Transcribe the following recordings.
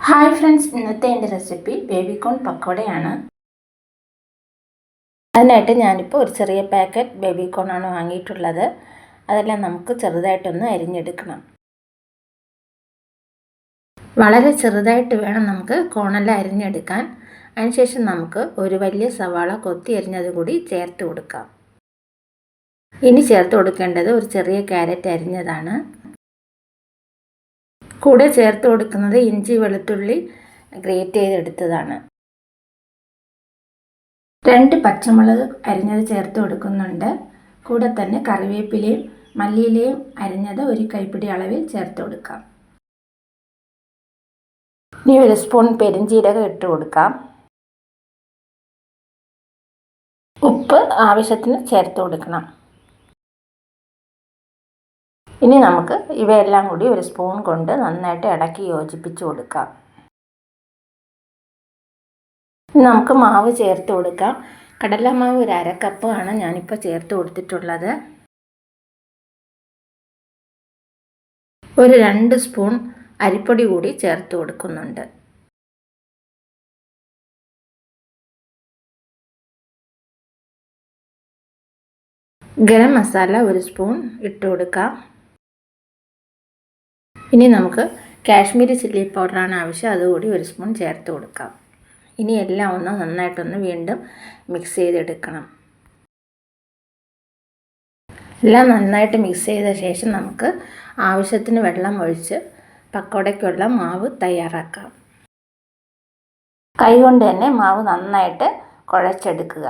Hi friends, ഇന്നത്തെ എൻ്റെ recipe baby corn പക്കോടയാണ്. അതിനായിട്ട് ഞാനിപ്പോൾ ഒരു ചെറിയ പാക്കറ്റ് ബേബിക്കോണാണ് വാങ്ങിയിട്ടുള്ളത്. അതെല്ലാം നമുക്ക് ചെറുതായിട്ടൊന്ന് അരിഞ്ഞെടുക്കണം. വളരെ ചെറുതായിട്ട് വേണം നമുക്ക് കോണെല്ലാം അരിഞ്ഞെടുക്കാൻ. അതിനുശേഷം നമുക്ക് ഒരു വലിയ സവാള കൊത്തി അരിഞ്ഞത് കൂടി ചേർത്ത് കൊടുക്കാം. ഇനി ചേർത്ത് കൊടുക്കേണ്ടത് ഒരു ചെറിയ ക്യാരറ്റ് അരിഞ്ഞതാണ്. കൂടെ ചേർത്ത് കൊടുക്കുന്നത് ഇഞ്ചി വെളുത്തുള്ളി ഗ്രേറ്റ് ചെയ്തെടുത്തതാണ്. 2 പച്ചമുളക് അരിഞ്ഞത് ചേർത്ത് കൊടുക്കുന്നുണ്ട്. കൂടെ തന്നെ കറിവേപ്പിലയും മല്ലിയിലയും അരിഞ്ഞത് ഒരു കൈപ്പിടി അളവിൽ ചേർത്ത് കൊടുക്കാം. ഇനി 1 സ്പൂൺ പെരിഞ്ജീരകം ഇട്ട് കൊടുക്കാം. ഉപ്പ് ആവശ്യത്തിന് ചേർത്ത് കൊടുക്കണം. ഇനി നമുക്ക് ഇവയെല്ലാം കൂടി 1 സ്പൂൺ കൊണ്ട് നന്നായിട്ട് ഇളക്കി യോജിപ്പിച്ച് കൊടുക്കാം. നമുക്ക് മാവ് ചേർത്ത് കൊടുക്കാം. കടലമാവ് 1/2 കപ്പ് ആണ് ഞാനിപ്പോൾ ചേർത്ത് കൊടുത്തിട്ടുള്ളത്. ഒരു 2 സ്പൂൺ അരിപ്പൊടി കൂടി ചേർത്ത് കൊടുക്കുന്നുണ്ട്. ഗരം മസാല 1 സ്പൂൺ ഇട്ട് കൊടുക്കാം. ഇനി നമുക്ക് കാശ്മീരി ചില്ലി പൗഡറാണ് ആവശ്യം, അതുകൂടി 1 സ്പൂൺ ചേർത്ത് കൊടുക്കാം. ഇനി എല്ലാം ഒന്ന് നന്നായിട്ടൊന്ന് വീണ്ടും മിക്സ് ചെയ്തെടുക്കണം. എല്ലാം നന്നായിട്ട് മിക്സ് ചെയ്ത ശേഷം നമുക്ക് ആവശ്യത്തിന് വെള്ളം ഒഴിച്ച് പക്കോടയ്ക്കുള്ള മാവ് തയ്യാറാക്കാം. കൈകൊണ്ട് തന്നെ മാവ് നന്നായിട്ട് കുഴച്ചെടുക്കുക.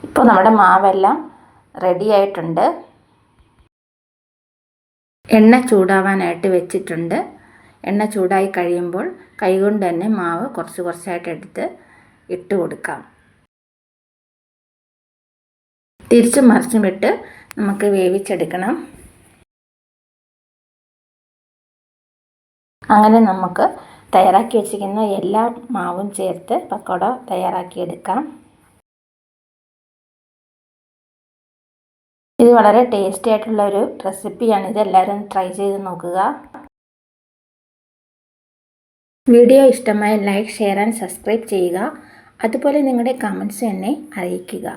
ഇപ്പോൾ നമ്മുടെ മാവെല്ലാം റെഡി ആയിട്ടുണ്ട്. എണ്ണ ചൂടാവാനായിട്ട് വെച്ചിട്ടുണ്ട്. എണ്ണ ചൂടായി കഴിയുമ്പോൾ കൈകൊണ്ട് തന്നെ മാവ് കുറച്ച് കുറച്ചായിട്ട് എടുത്ത് ഇട്ട് കൊടുക്കാം. തിരിച്ചും മറിച്ചും ഇട്ട് നമുക്ക് വേവിച്ചെടുക്കണം. അങ്ങനെ നമുക്ക് തയ്യാറാക്കി വെച്ചിരിക്കുന്ന എല്ലാ മാവും ചേർത്ത് പക്കോട തയ്യാറാക്കിയെടുക്കാം. ഇത് വളരെ ടേസ്റ്റി ആയിട്ടുള്ള ഒരു റെസിപ്പിയാണ്. ഇത് എല്ലാവരും ട്രൈ ചെയ്ത് നോക്കുക. വീഡിയോ ഇഷ്ടമായ ലൈക്ക്, ഷെയർ ആൻഡ് സബ്സ്ക്രൈബ് ചെയ്യുക. അതുപോലെ നിങ്ങളുടെ കമൻറ്റ്സ് എന്നെ അറിയിക്കുക.